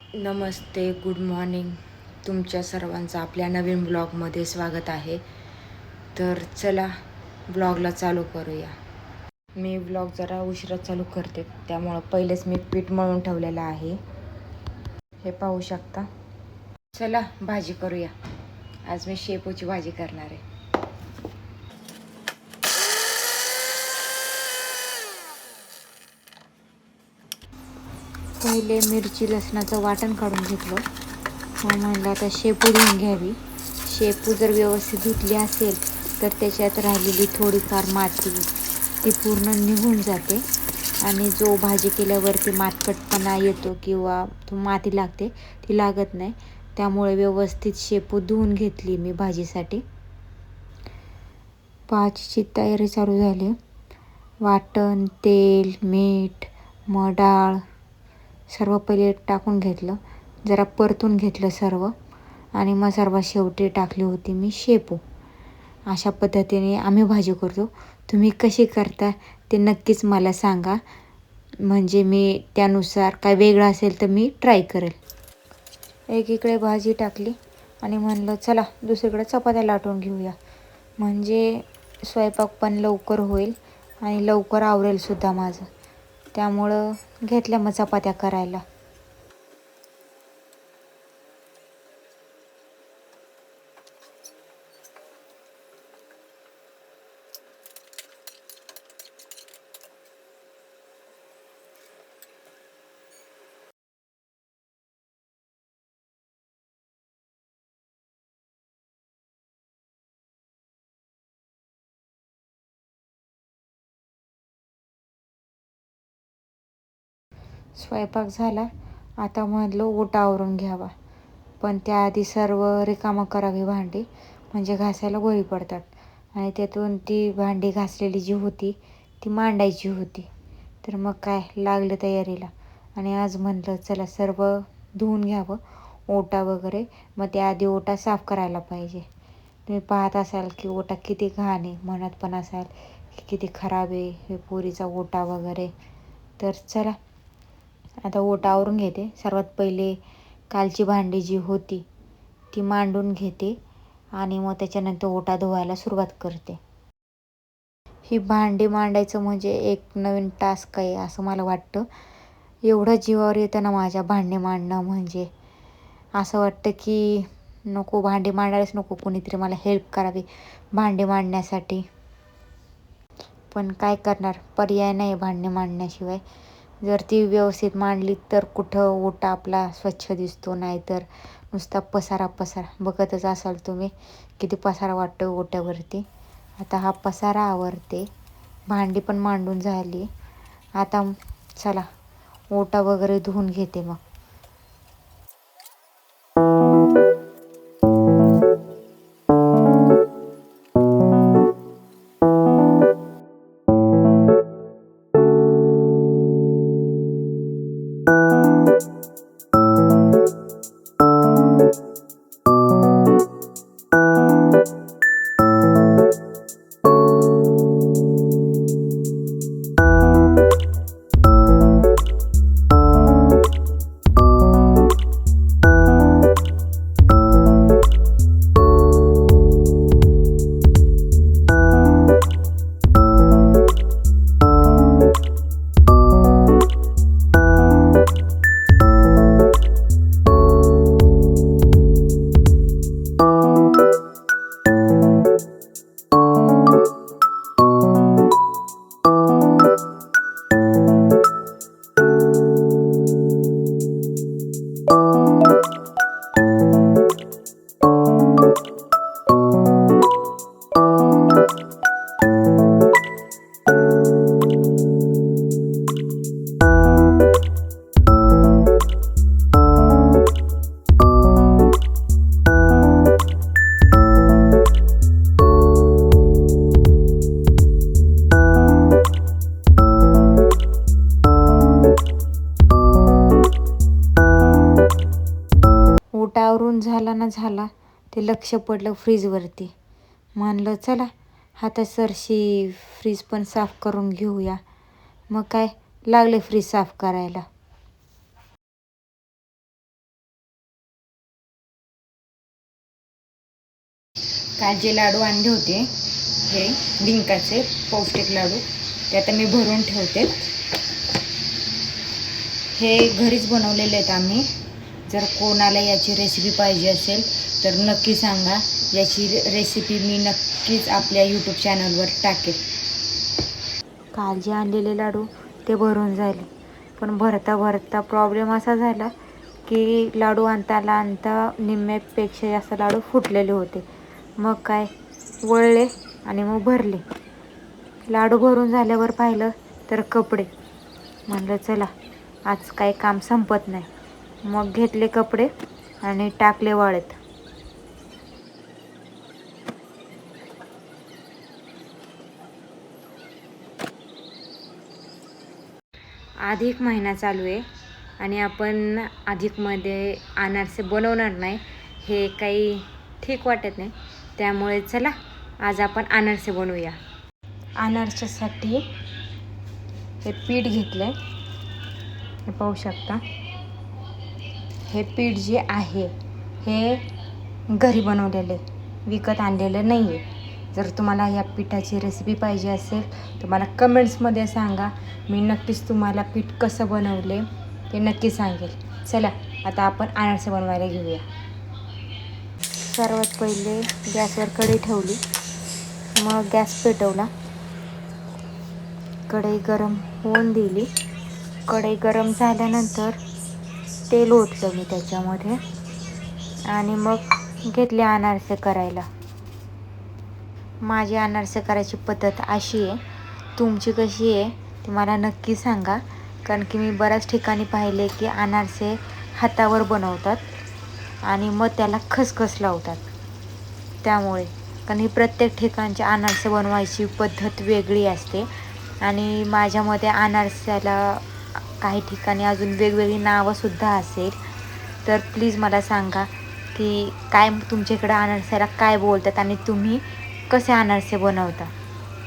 नमस्ते, good morning. तुमच्या सर्वांचं आपल्या नवीन ब्लॉगमध्ये स्वागत आहे. तर चला ब्लॉगला चालू करूया. मी ब्लॉग जरा उशिरा चालू करते, त्यामुळं पहिलेच मी पीठ मळून ठेवलेलं आहे. हे पाहू शकता. चला भाजी करूया. आज मी शेपूची भाजी करणार आहे. पहिले मिरची लसणाचं वाटण काढून घेतलं. मग म्हणलं आता शेपू धुवून घ्यावी. शेपू जर व्यवस्थित धुतली असेल तर त्याच्यात राहिलेली थोडीफार माती ती पूर्ण निघून जाते आणि जो भाजी केल्यावरती मातकटपणा येतो किंवा तो माती लागते ती लागत नाही. त्यामुळे व्यवस्थित शेपू धुवून घेतली मी भाजीसाठी. भाजीची तयारी चालू झाली. वाटण, तेल, मीठ, मग डाळ सर्व पहिले टाकून घेतलं. जरा परतून घेतलं सर्व आणि मग सर्वात शेवटी टाकली होती मी शेपू. अशा पद्धतीने आम्ही भाजी करतो. तुम्ही कशी करता ते नक्कीच मला सांगा, म्हणजे मी त्यानुसार काय वेगळं असेल तर मी ट्राय करेल. एकीकडे भाजी टाकली आणि म्हणलं चला दुसरीकडे चपात्या लाटून घेऊया, म्हणजे स्वयंपाक पण लवकर होईल आणि लवकर आवरेलसुद्धा माझं. त्यामुळं घेतल्या मग चपात्या करायला. स्वयंपाक झाला. आता म्हटलं ओटा आवरून घ्यावा, पण त्याआधी सर्व रिकामं करावी भांडी, म्हणजे घासायला बरी पडतात. आणि त्यातून ती भांडी घासलेली जी होती ती मांडायची होती. तर मग काय लागलं तयारीला. आणि आज म्हटलं चला सर्व धुवून घ्यावं ओटा वगैरे. मग त्याआधी ओटा साफ करायला पाहिजे. तुम्ही पाहत असाल की ओटा किती घाण आहे, म्हणत पण असाल की किती खराब आहे हे पोरीचा ओटा वगैरे. तर चला आता ओटा आवरून घेते. सर्वात पहिले कालची भांडी जी होती ती मांडून घेते आणि मग त्याच्यानंतर ओटा धुवायला सुरुवात करते. ही भांडी मांडायचं म्हणजे एक नवीन टास्क आहे असं मला वाटतं. एवढं जीवावर येतं ना माझ्या भांडी मांडणं, म्हणजे असं वाटतं की नको भांडी मांडायलाच नको, कोणीतरी मला हेल्प करावी भांडी मांडण्यासाठी. पण काय करणार, पर्याय नाही भांडी मांडण्याशिवाय. जर ती व्यवस्थित मांडली तर कुठं ओटा आपला स्वच्छ दिसतो, नाहीतर नुसता पसारा बघतच असाल तुम्ही किती पसारा वाटतो ओट्यावरती. आता हा पसारा आवरते. भांडी पण मांडून झाली. आता चला ओटा वगैरे धुवून घेते. मग ओटावरून झाला ते लक्ष पडलं फ्रीजवरती. म्हणलं चला आता सरशी फ्रीज पण साफ करून घेऊया. मग काय लागले फ्रीज साफ करायला. काल जे लाडू आणले होते हे डिंकाचे पौष्टिक लाडू ते आता मी भरून ठेवते. हे घरीच बनवलेले आहेत आम्ही. जर कोणाला याची रेसिपी पाहिजे असेल तर नक्की सांगा. याची रेसिपी मी नक्कीच आपल्या यूट्यूब चॅनलवर टाकेल. काल जे आणलेले लाडू ते भरून झाले, पण भरता प्रॉब्लेम असा झाला की लाडू आणता निम्म्यापेक्षा जास्त लाडू फुटलेले होते. मग काय वळले आणि मग भरले. लाडू भरून झाल्यावर पाहिलं तर कपडे. म्हणलं चला आज काही काम संपत नाही. मग घेतले कपडे आणि टाकले वाळत. अधिक महिना चालू आहे आणि आपण अधिकमध्ये अनारसे बनवणार नाही हे काही ठीक वाटत नाही. त्यामुळे चला आज आपण अनारसे बनवूया. अनारशासाठी हे पीठ घेतलं आहे, हे पाहू शकता. हे पीठ जे आहे हे घरी बनवलेले, विकत आणलेलं नाही आहे. जर तुम्हाला या पिठाची रेसिपी पाहिजे असेल तर मला कमेंट्समध्ये सांगा. मी नक्कीच तुम्हाला पीठ कसं बनवले ते नक्की सांगेल. चला आता आपण अनारसे बनवायला घेऊया. सर्वात पहिले गॅसवर कढई ठेवली, मग गॅस पेटवला, कढई गरम होऊन दिली. कढई गरम झाल्यानंतर तेल ओतलं मी त्याच्यामध्ये आणि मग घेतले अनारसे करायला. माझी अनारसे करायची पद्धत अशी आहे. तुमची कशी आहे ती मला नक्की सांगा. कारण की मी बऱ्याच ठिकाणी पाहिले की अनारसे हातावर बनवतात आणि मग त्याला खसखस लावतात. त्यामुळे कारण ही प्रत्येक ठिकाणची अनारसे बनवायची पद्धत वेगळी असते आणि माझ्यामध्ये अनारस्याला काही ठिकाणी अजून वेगवेगळी नावंसुद्धा असेल. तर प्लीज मला सांगा की काय तुमच्या इकडं अनारस्याला काय बोलतात आणि तुम्ही कसे अनारसे बनवता.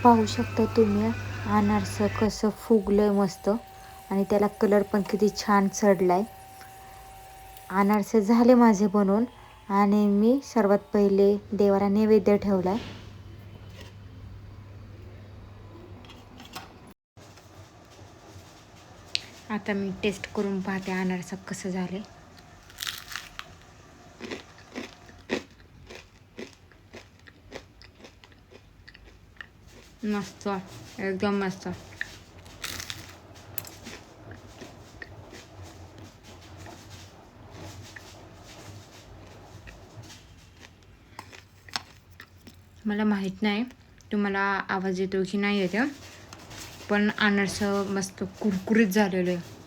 पाहू शकता तुम्ही अनारसं कसं फुगलं आहे मस्त आणि त्याला कलर पण किती छान चढला आहे. अनारसे झाले माझे बनवून आणि मी सर्वात पहिले देवाला नैवेद्य ठेवला आहे. आता मी टेस्ट करून पाहते अनारसा कसं झाले. मस्त, एकदम मस्त. मला माहीत नाही तुम्हाला आवाज येतो की नाही येतो, पण अनारसं मस्त कुरकुरीत झालेलं आहे.